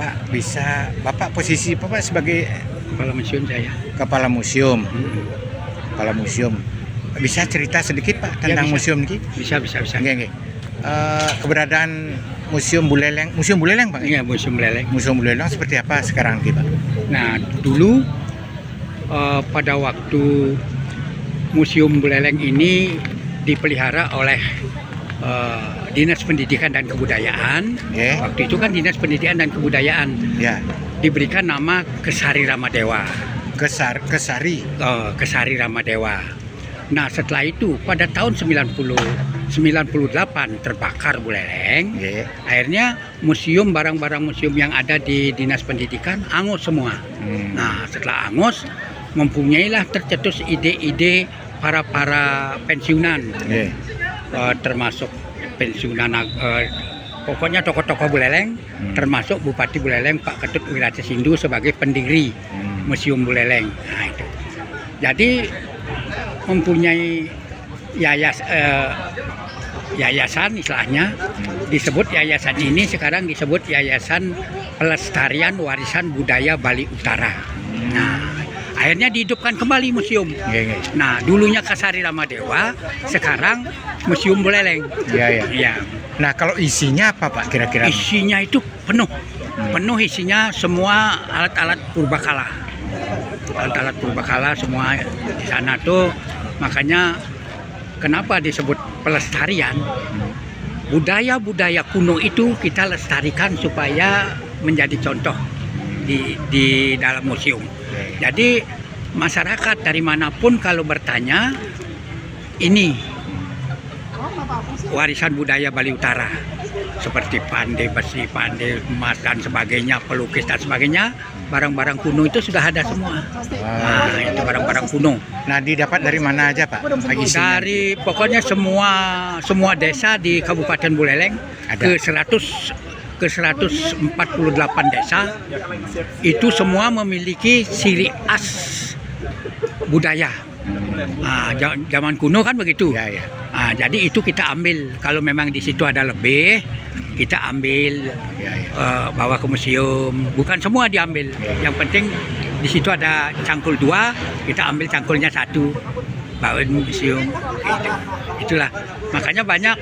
Pak, Bapak posisi apa Pak sebagai Kepala museum saya. kepala museum? Kepala museum. Bisa cerita sedikit Pak tentang bisa. museum ini? Bisa. Nggih. Keberadaan Museum Buleleng Pak? Iya, museum leleng. Museum Buleleng seperti apa sekarang Pak? Nah, dulu pada waktu Museum Buleleng ini dipelihara oleh Dinas Pendidikan dan Kebudayaan. Nggih. Waktu itu kan Dinas Pendidikan dan Kebudayaan Ya, diberikan nama Kesari Ramadewa. Kesari. Kesari Ramadewa. Nah, setelah itu pada tahun 98 terbakar Buleleng. Nggih. Akhirnya barang-barang museum yang ada di Dinas Pendidikan angus semua. Nah, setelah angus mempunyailah tercetus ide-ide para pensiunan, Nggih. termasuk pensiunan pokoknya tokoh-tokoh Buleleng, termasuk Bupati Buleleng Pak Ketut Wiratesindu sebagai pendiri Museum Buleleng. Nah, itu. Jadi mempunyai yayasan istilahnya, disebut yayasan ini sekarang disebut Yayasan Pelestarian Warisan Budaya Bali Utara. Nah, akhirnya dihidupkan kembali museum. Nggih. Nah, dulunya Kesari Ramadewa, sekarang Museum Buleleng. Iya. Ya, Nah, kalau isinya apa Pak kira-kira? isinya itu penuh isinya semua alat-alat purbakala. Alat-alat purbakala semua di sana tuh, makanya kenapa disebut pelestarian? Budaya-budaya kuno itu kita lestarikan supaya menjadi contoh di dalam museum. Jadi masyarakat dari manapun kalau bertanya, ini warisan budaya Bali Utara, seperti pandai besi, pandai emas dan sebagainya, pelukis dan sebagainya, barang-barang kuno itu sudah ada semua. Nah, itu barang-barang kuno. Nah, didapat dari mana aja Pak? Isinya? Dari pokoknya semua desa di Kabupaten Buleleng Ada. ke 148 desa itu semua memiliki ciri khas budaya. Nah, zaman kuno kan begitu. Ya. Nah, jadi itu kita ambil. Kalau memang di situ ada lebih, kita ambil, bawa ke museum. Bukan semua diambil. Yang penting di situ ada cangkul 2, kita ambil cangkulnya 1, bawa ke museum. Gitu. Itulah. Makanya banyak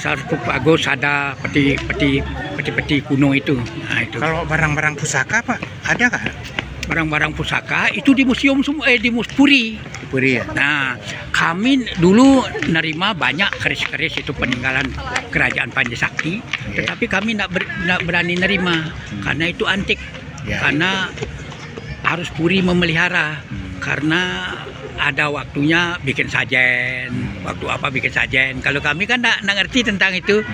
sarkofagus, ada peti kuno itu. Nah, itu. Kalau barang-barang pusaka Pak, ada kah? Barang-barang pusaka itu di museum semua, di Puri. Puri ya. Nah, kami dulu nerima banyak keris-keris itu peninggalan kerajaan Panjasakti, tetapi kami tidak berani nerima karena itu antik. Ya. Karena harus Puri memelihara, karena ada waktunya bikin sajen, waktu apa bikin sajen. Kalau kami kan tidak ngerti tentang itu.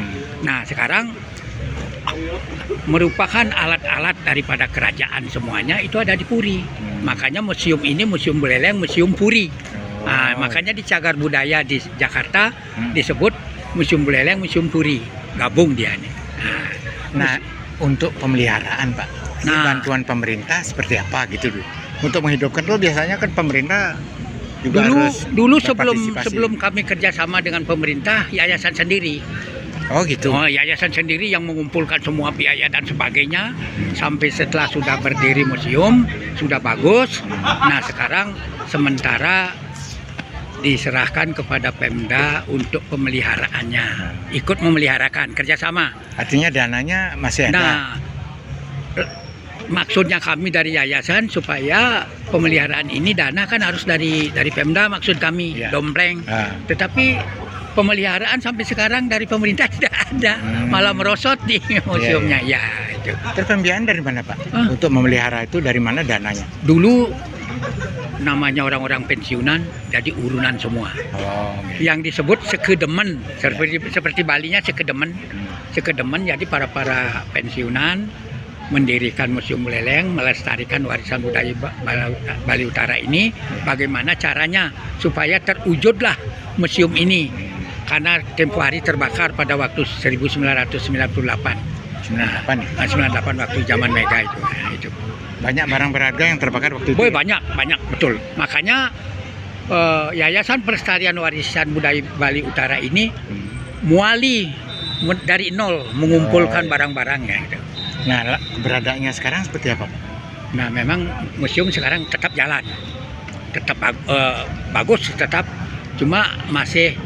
Nah, sekarang merupakan alat-alat daripada kerajaan semuanya itu ada di Puri. Makanya museum ini Museum Buleleng, Museum Puri. Nah, makanya di Cagar Budaya di Jakarta disebut Museum Buleleng, Museum Puri. Gabung dia nih. Nah, untuk pemeliharaan Pak, ini Nah. bantuan pemerintah seperti apa gitu dulu? Untuk menghidupkan tuh biasanya kan pemerintah juga harus dulu berpartisipasi. sebelum kami kerjasama dengan pemerintah, yayasan sendiri. Oh gitu. Yayasan sendiri yang mengumpulkan semua biaya dan sebagainya, sampai setelah sudah berdiri museum, sudah bagus. Nah, sekarang sementara diserahkan kepada Pemda untuk pemeliharaannya, ikut memeliharakan, kerjasama. Artinya dananya masih ada. Nah, maksudnya kami dari yayasan supaya pemeliharaan ini dana kan harus dari Pemda, maksud kami, Ya. dompleng. Ah. Tetapi pemeliharaan sampai sekarang dari pemerintah tidak ada, malah merosot di museumnya. Ya, itu. Terus pembiayaan dari mana Pak? Hah? Untuk memelihara itu dari mana dananya? Dulu namanya orang-orang pensiunan, jadi urunan semua. Oh, Yang disebut sekedemen, seperti Balinya sekedemen. Sekedemen, jadi para pensiunan mendirikan Museum Buleleng, melestarikan warisan budaya Bali Utara ini. Bagaimana caranya supaya terwujudlah museum ini, karena tempo hari terbakar pada waktu 1998. 98 ya? 98 waktu zaman Mega itu. Nah, itu. Banyak barang berharga yang terbakar waktu itu. Boy, banyak betul. Makanya Yayasan Pelestarian Warisan Budaya Bali Utara ini muali dari nol mengumpulkan barang-barangnya gitu. Nah, keberadaannya sekarang seperti apa, Pak? Nah, memang museum sekarang tetap jalan, tetap bagus, tetap cuma masih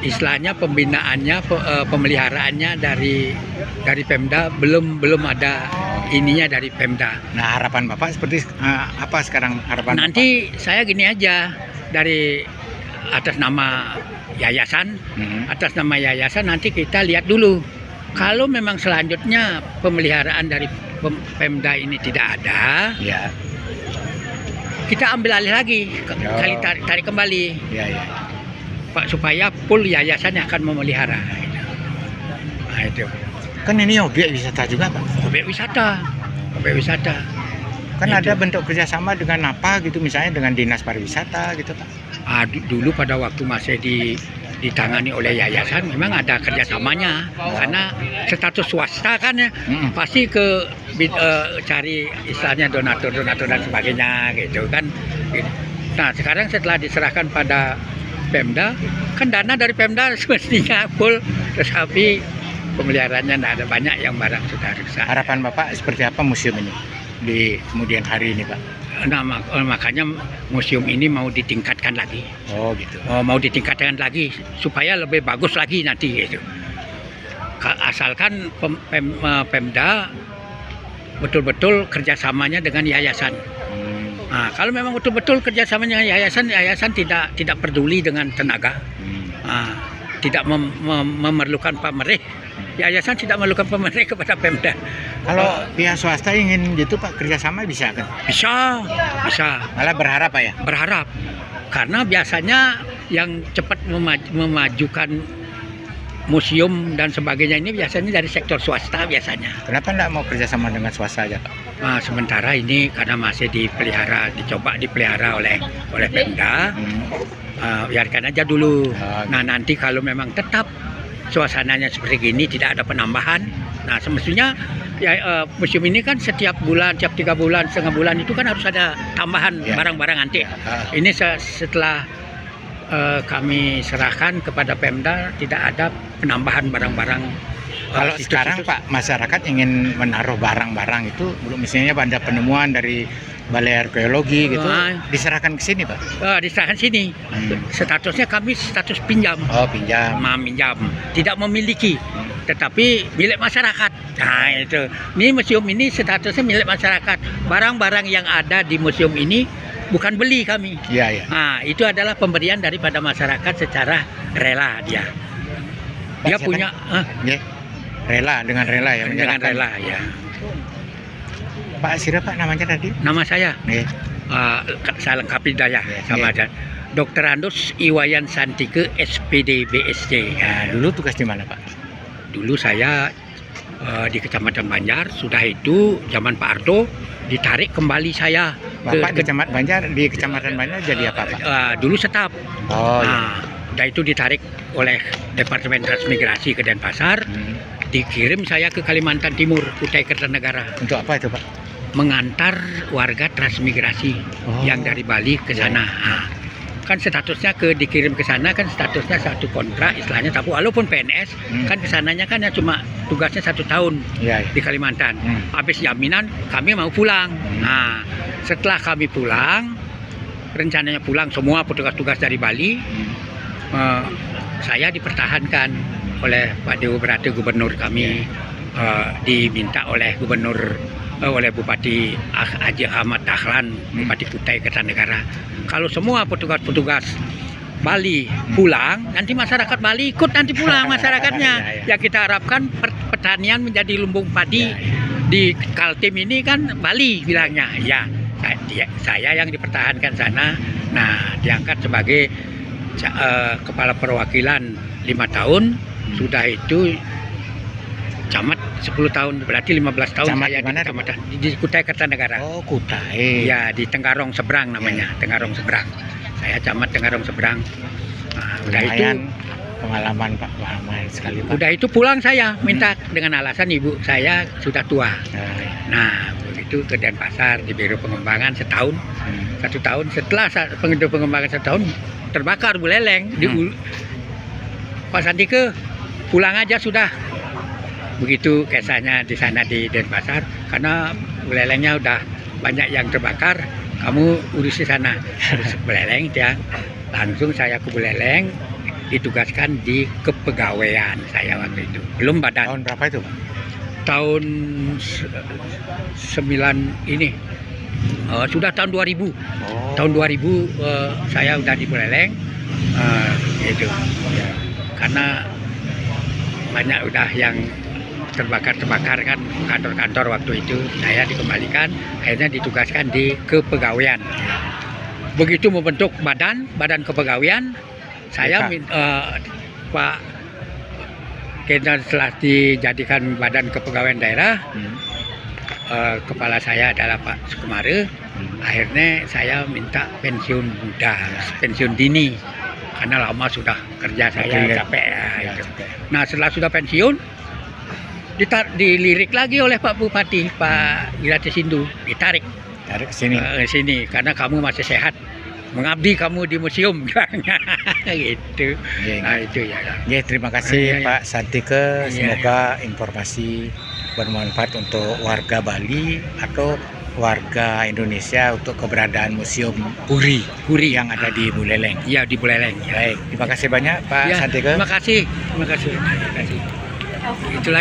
istilahnya pembinaannya, pemeliharaannya dari Pemda belum ada ininya dari Pemda. Nah, harapan Bapak seperti apa sekarang harapan Nanti saya gini aja, dari atas nama yayasan, Bapak? atas nama yayasan nanti kita lihat dulu. Kalau memang selanjutnya pemeliharaan dari Pemda ini tidak ada, Ya, kita ambil alih lagi, Oh. kali tarik kembali, ya, ya. Pak, supaya full yayasan yang akan memelihara. Nah, itu. Kan ini objek wisata juga, Pak. Objek wisata, objek wisata. Kan Itu. ada bentuk kerjasama dengan apa gitu, misalnya dengan dinas pariwisata gitu, Pak. Dulu pada waktu masih ditangani oleh yayasan memang ada kerjasamanya, karena status swasta kan ya, pasti cari istilahnya donatur dan sebagainya gitu kan. Nah, sekarang setelah diserahkan pada Pemda, kan dana dari Pemda semestinya full, tetapi pemeliharaannya tidak ada, banyak yang barang sudah rusak. Harapan Bapak seperti apa museum ini di kemudian hari ini, Pak? Nah, makanya museum ini mau ditingkatkan lagi. Oh, gitu. Mau ditingkatkan lagi supaya lebih bagus lagi nanti gitu. Asalkan Pemda betul-betul kerjasamanya dengan yayasan. Nah, kalau memang betul-betul kerjasamanya dengan yayasan tidak peduli dengan tenaga, tidak memerlukan pamerih. Yayasan tidak memerlukan pamerih kepada Pemda. Kalau pihak swasta ingin gitu, Pak, kerjasama bisa kan? Bisa. Malah berharap, Pak, ya? Berharap, karena biasanya yang cepat memajukan museum dan sebagainya ini biasanya dari sektor swasta biasanya. Kenapa enggak mau kerjasama dengan swasta aja, Pak? Nah, sementara ini karena masih dicoba dipelihara oleh Pemda, biarkan aja dulu. Nah, nanti kalau memang tetap suasananya seperti gini, tidak ada penambahan, nah semestinya ya, museum ini kan setiap 3 bulan, setengah bulan itu kan harus ada tambahan barang-barang antik. Ini setelah kami serahkan kepada Pemda, tidak ada penambahan barang-barang. Kalau sekarang, Pak, masyarakat ingin menaruh barang-barang itu, misalnya ada penemuan dari Balai Arkeologi gitu, diserahkan ke sini, Pak? Diserahkan sini. Statusnya kami status pinjam. Oh, pinjam. Meminjam, tidak memiliki, tetapi milik masyarakat. Nah, itu. Ini museum ini statusnya milik masyarakat. Barang-barang yang ada di museum ini bukan beli kami. Iya, iya. Nah, itu adalah pemberian daripada masyarakat secara rela dia. Pak, Dia siapa? punya Ya. Rela, dengan rela ya, dengan menyerahkan. rela ya. Pak, siapa, Pak, namanya tadi? Nama saya Nih. saya lengkapi daya sama Iya. ada Dr. Andus Iwayan Santike SPD BSc. Nah, dulu tugas di mana, Pak? Dulu saya di Kecamatan Banjar, sudah itu zaman Pak Arto ditarik kembali saya Bapak di Kecamatan Banjar jadi apa, Pak? dulu staf. Oh, iya. Nah, udah itu ditarik oleh Departemen Transmigrasi ke Denpasar, dikirim saya ke Kalimantan Timur, Kutai Kertanegara, Untuk apa itu, Pak? mengantar warga transmigrasi yang dari Bali ke sana. Nah, kan statusnya dikirim ke sana kan statusnya satu kontrak istilahnya, tapi walaupun PNS kan kesananya kan ya cuma tugasnya 1 tahun Iya, iya. di Kalimantan. Habis jaminan kami mau pulang. Nah, setelah kami pulang, rencananya pulang semua petugas-tugas dari Bali, saya dipertahankan oleh Pak Dewa Berate, gubernur kami, diminta oleh oleh Bupati Haji Ahmad Dahlan, Bupati Kutai Kertanegara. Kalau semua petugas-petugas Bali pulang, nanti masyarakat Bali ikut nanti pulang masyarakatnya. Yang kita harapkan pertanian menjadi lumbung padi di Kaltim ini kan Bali bilangnya. Ya, saya yang dipertahankan sana. Nah, diangkat sebagai kepala perwakilan 5 tahun. Sudah itu camat 10 tahun, berarti 15 tahun Camat saya di mana, di kecamatan di Kutai Kertanegara. Oh, Kutai. Ya, di Tenggarong Seberang namanya, Tenggarong Seberang. Saya camat Tenggarong Seberang. Nah, udah itu Lumayan pengalaman, Pak, lumayan sekali, Pak. udah itu pulang saya minta dengan alasan ibu saya sudah tua. Nah, begitu ke Denpasar di Biro Pengembangan setahun. 1 tahun setelah Biro Pengembangan setahun terbakar Buleleng di Pak Santike, pulang aja sudah. begitu kisahnya di sana di Denpasar, karena Bulelengnya udah banyak yang terbakar, kamu urus di sana. Urus Buleleng dia, langsung saya ke Buleleng, ditugaskan di kepegawaian saya waktu itu. Belum badan. Tahun berapa itu, Pak? Tahun 9 ini. Sudah tahun 2000. Tahun 2000 saya udah di Buleleng. Gitu. Ya. Karena banyak udah yang terbakar kan kantor-kantor waktu itu, saya dikembalikan, akhirnya ditugaskan di kepegawaian. Begitu membentuk badan kepegawaian, saya Pak karena setelah dijadikan badan kepegawaian daerah, kepala saya adalah Pak Sukumare. Akhirnya saya minta pensiun muda, pensiun dini, karena lama sudah kerja saya capek. Ya, gitu. Nah setelah sudah pensiun, dilirik lagi oleh Pak Bupati, Pak Irati Sindu, ditarik ke sini. Sini karena kamu masih sehat, mengabdi kamu di museum. Gitu. Nah itu ya. Ya, terima kasih Ya. Pak Santike. Semoga informasi bermanfaat untuk warga Bali atau warga Indonesia untuk keberadaan Museum Puri yang ada di Buleleng. Iya, di Buleleng. Ya. Baik, terima kasih banyak Pak Ya, Santike. terima kasih. Itulah